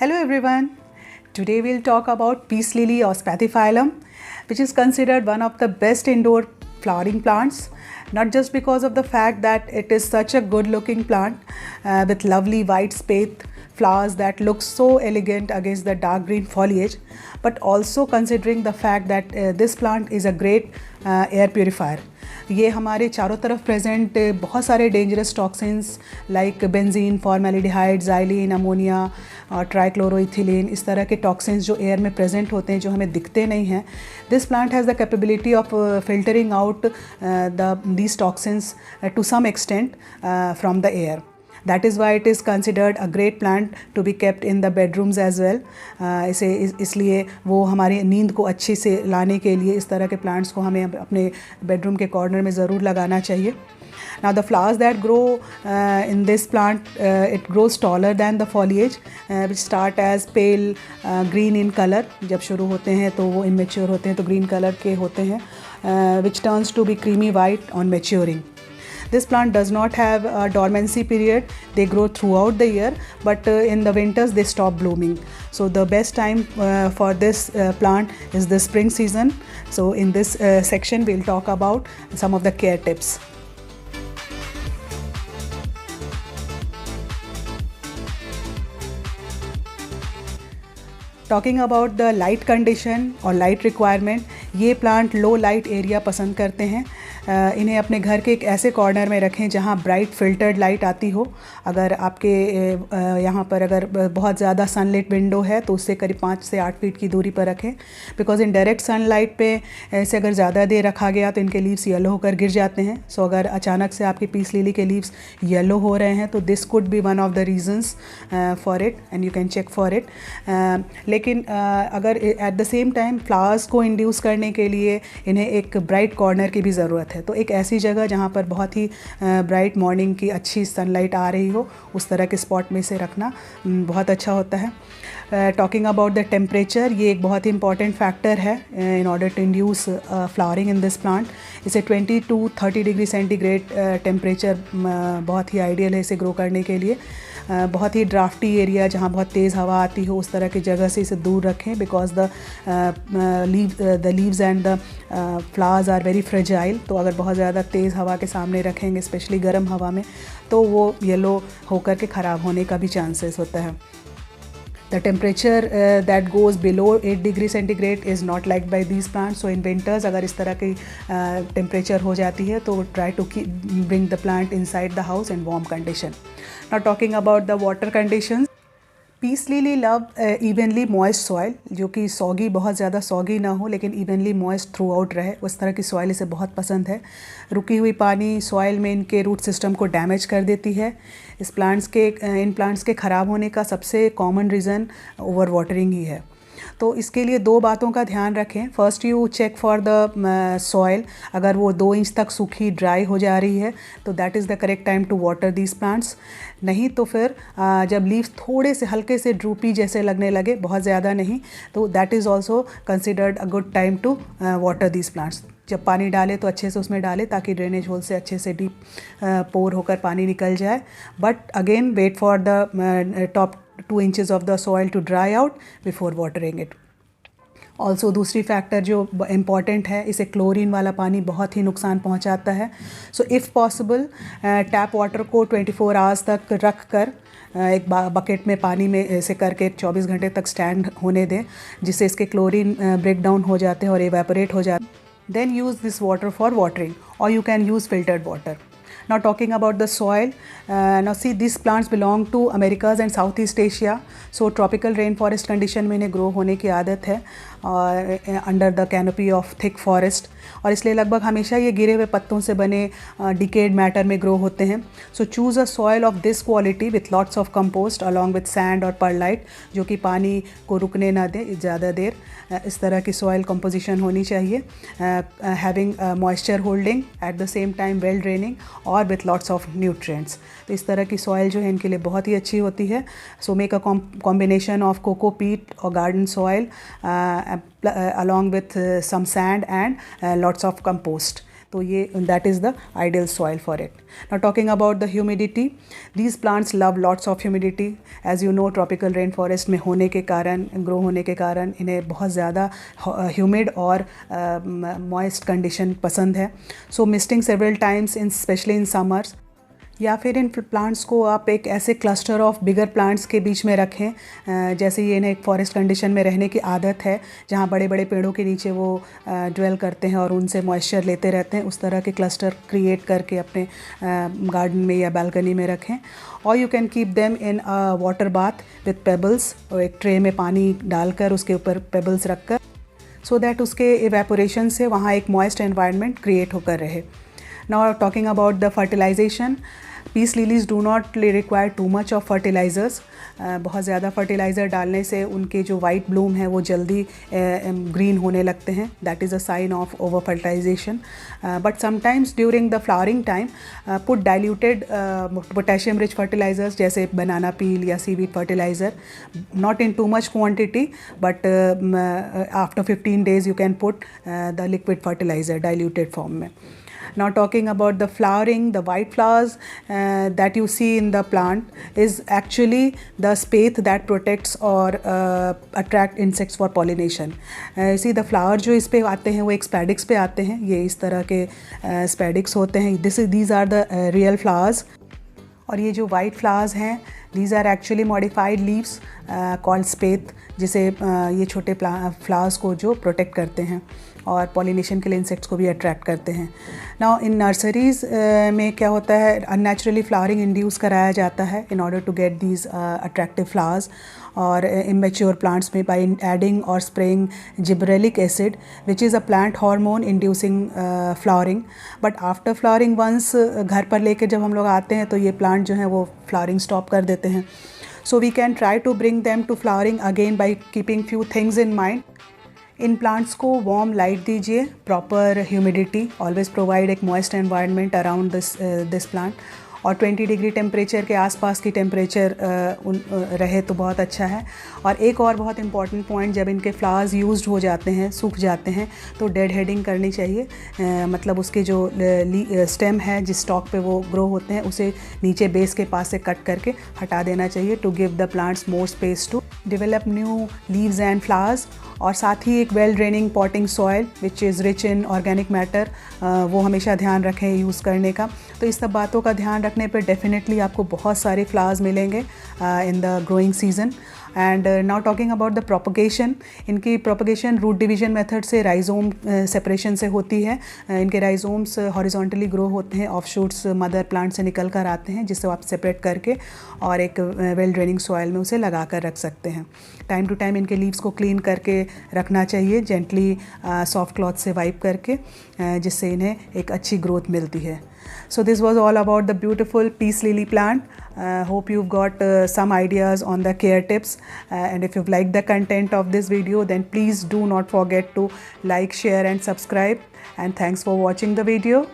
Hello everyone. Today we'll talk about peace lily or spathiphyllum, which is considered one of the best indoor flowering plants, not just because of the fact that it is such a good looking plant with lovely white spathe flowers that look so elegant against the dark green foliage, but also considering the fact that this plant is a great air purifier. ये हमारे चारों तरफ present बहुत सारे dangerous toxins like benzene, formaldehyde, xylene, ammonia और trichloroethylene, इस तरह के टॉक्सिन्स जो एयर में प्रेजेंट होते हैं जो हमें दिखते नहीं हैं, this plant has the capability of filtering out these toxins to some extent from the air. That is why it is considered a great plant to be kept in the bedrooms as well. इसलिए वो हमारी नींद को अच्छे से लाने के लिए इस तरह के plants को हमें अपने bedroom के corner में ज़रूर लगाना चाहिए. Now the flowers that grow in this plant, it grows taller than the foliage, which start as pale green in color. जब शुरू होते हैं तो वो immature होते हैं तो green color के होते हैं, which turns to be creamy white on maturing. This plant does not have a dormancy period. They grow throughout the year, but in the winters they stop blooming. So the best time for this plant is the spring season. So in this section we'll talk about some of the care tips. Talking about the light condition or light requirement, ये plant लो light area पसंद करते हैं. इन्हें अपने घर के एक ऐसे कॉर्नर में रखें जहाँ ब्राइट फिल्टर्ड लाइट आती हो. अगर आपके यहाँ पर अगर बहुत ज़्यादा सनलाइट विंडो है तो उससे करीब 5 से 8 फीट की दूरी पर रखें, बिकॉज इन डायरेक्ट सनलाइट पे ऐसे अगर ज़्यादा देर रखा गया तो इनके लीव्स येलो होकर गिर जाते हैं. सो अगर अचानक से आपकी पीस लिली के लीव्स येलो हो रहे हैं तो this could be one of the reasons for it and you can check for it. लेकिन अगर at the same time flowers को इंड्यूस करने के लिए इन्हें एक ब्राइट कॉर्नर की भी ज़रूरत है. तो एक ऐसी जगह जहाँ पर बहुत ही ब्राइट मॉर्निंग की अच्छी सनलाइट आ रही हो उस तरह के स्पॉट में से रखना बहुत अच्छा होता है. टॉकिंग अबाउट द टेम्परेचर, ये एक बहुत ही इंपॉर्टेंट फैक्टर है in order to induce flowering in this plant. इसे 20 to 30 डिग्री सेंटीग्रेड टेम्परेचर बहुत ही आइडियल है इसे ग्रो करने के लिए. बहुत ही ड्राफ्टी एरिया जहाँ बहुत तेज़ हवा आती हो उस तरह की जगह से इसे दूर रखें, because the leaves and the flowers are very fragile. तो अगर बहुत ज़्यादा तेज़ हवा के सामने रखेंगे, स्पेशली गर्म हवा में, तो वो येलो होकर के ख़राब होने का भी चांसेस होता है. The temperature that goes below 8 degree centigrade is not liked by these plants. So in winters अगर इस तरह की temperature हो जाती है तो try to bring the plant inside the house in warm condition. Now talking about the water conditions. Peace lily love evenly moist soil, जो कि सॉगी बहुत ज़्यादा सॉगी ना हो लेकिन इवनली मॉइस्ट थ्रू आउट रहे, उस तरह की सॉइल इसे बहुत पसंद है. रुकी हुई पानी सॉइल में इनके रूट सिस्टम को डैमेज कर देती है. इन प्लांट्स के ख़राब होने का सबसे कॉमन रीज़न ओवर वाटरिंग ही है. तो इसके लिए 2 बातों का ध्यान रखें. First you check for the soil. अगर वो 2 इंच तक सूखी ड्राई हो जा रही है तो that is the correct time to water these plants. नहीं तो फिर जब लीव्स थोड़े से हल्के से ड्रूपी जैसे लगने लगे, बहुत ज़्यादा नहीं, तो that is also considered a good time to water these plants. जब पानी डालें तो अच्छे से उसमें डालें ताकि ड्रेनेज होल से अच्छे से डीप पोर होकर पानी निकल जाए. But again wait for the top 2 inches of the soil to dry out before watering it. Also दूसरी फैक्टर जो इम्पॉर्टेंट है, इसे क्लोरीन वाला पानी बहुत ही नुकसान पहुंचाता है. So if possible tap water को 24 आवर्स तक रख कर एक बकेट में पानी में ऐसे करके 24 घंटे तक स्टैंड होने दें, जिससे इसके क्लोरीन ब्रेक डाउन हो जाते हैं और एवेपोरेट हो जाते हैं. Then use this water for watering और you can use filtered water. Now talking about the soil, now see these plants belong to Americas and Southeast Asia. So tropical rainforest condition में इन्हें grow होने की आदत है under the canopy of thick forest. और इसलिए लगभग हमेशा ये गिरे हुए पत्तों से बने decayed matter में grow होते हैं. So choose a soil of this quality with lots of compost along with sand or perlite, जो कि पानी को रुकने ना दे ज़्यादा देर. इस तरह की soil composition होनी चाहिए, having moisture holding at the same time well draining और with lots of nutrients. तो इस तरह की soil जो है इनके लिए बहुत ही अच्छी होती है. So make a combination of coco peat or garden soil along with some sand and lots of compost. तो ये that is the ideal soil for it. Now talking about the humidity, these plants love lots of humidity. As you know, tropical rain forest में होने के कारण, grow होने के कारण इन्हें बहुत ज़्यादा ह्यूमिड और मॉइस्ट कंडीशन पसंद है. So misting several times in especially in summers, या फिर इन प्लांट्स को आप एक ऐसे क्लस्टर ऑफ बिगर प्लांट्स के बीच में रखें, जैसे ये इन्हें एक फॉरेस्ट कंडीशन में रहने की आदत है जहाँ बड़े बड़े पेड़ों के नीचे वो ड्वेल करते हैं और उनसे मॉइस्चर लेते रहते हैं. उस तरह के क्लस्टर क्रिएट करके अपने गार्डन में या बालकनी में रखें. और you can keep them in a water bath with pebbles, और एक ट्रे में पानी डालकर उसके ऊपर पेबल्स रखकर, सो दैट उसके इवेपोरेशन से वहाँ एक मॉइस्ट एनवायरनमेंट क्रिएट होकर रहे. Now talking about the fertilization, peace lilies do not require too much of fertilizers. बहुत ज़्यादा फर्टिलाइज़र डालने से उनके जो वाइट ब्लूम है वो जल्दी ग्रीन होने लगते हैं. That is a sign of over fertilization. But sometimes during the flowering time put diluted potassium rich fertilizers जैसे बनाना पील या seaweed fertilizer, not in too much quantity, but after 15 days you can put the liquid fertilizer diluted form में. Now talking about the flowering, the white flowers that you see in the plant is actually the spathe that protects or attract insects for pollination. See the flower जो इस पे आते हैं वो एक spadix पे आते हैं, ये इस तरह के स्पैडिक्स होते हैं. these are the real flowers. और ये जो वाइट फ्लावर्स हैं, these are actually modified leaves called spathe, जिसे ये छोटे फ्लावर्स को जो प्रोटेक्ट करते हैं और पॉलिनेशन के लिए इंसेक्ट्स को भी अट्रैक्ट करते हैं. नाउ इन नर्सरीज़ में क्या होता है, अननेचुरली फ्लावरिंग इंड्यूस कराया जाता है in order to get these attractive flowers. और इमेच्योर प्लांट्स में बाय एडिंग और spraying gibberellic acid which is a plant hormone inducing flowering. But after flowering once घर पर लेके जब हम लोग आते हैं तो ये प्लांट जो है वो फ्लावरिंग स्टॉप कर देते हैं. So we can try to bring them to flowering again by keeping few things in mind. इन प्लांट्स को वार्म लाइट दीजिए, प्रॉपर ह्यूमिडिटी, ऑलवेज प्रोवाइड एक moist environment around this plant, और 20 डिग्री टेम्परेचर के आसपास की टेम्परेचर रहे तो बहुत अच्छा है. और एक और बहुत इंपॉर्टेंट पॉइंट, जब इनके फ्लावर्स यूज्ड हो जाते हैं, सूख जाते हैं, तो डेड हेडिंग करनी चाहिए. मतलब उसके जो स्टेम है जिस स्टॉक पे वो ग्रो होते हैं उसे नीचे बेस के पास से कट करके हटा देना चाहिए to give the plants more space to develop new leaves and flowers. और साथ ही एक well draining potting soil which is rich in organic matter, वो हमेशा ध्यान रखें यूज़ करने का. तो इस सब बातों का ध्यान रखने पर डेफिनेटली आपको बहुत सारे फ्लावर्स मिलेंगे in the growing season. And now talking about the propagation, इनकी प्रोपगेशन रूट डिवीजन मेथड से राइजोम सेपरेशन से होती है. इनके राइजोम्स हॉरिजॉन्टली ग्रो होते हैं, ऑफशूट्स मदर प्लांट से निकल कर आते हैं, जिससे आप सेपरेट करके और एक वेल ड्रेनिंग सॉइल में उसे लगा कर रख सकते हैं. टाइम टू टाइम इनके लीव्स को क्लीन करके रखना चाहिए, जेंटली सॉफ्ट क्लॉथ से वाइप करके, जिससे इन्हें एक अच्छी ग्रोथ मिलती है. So this was all about the beautiful peace lily plant. Hope you've got some ideas on the care tips, and if you've liked the content of this video, then please do not forget to like, share and subscribe, and thanks for watching the video.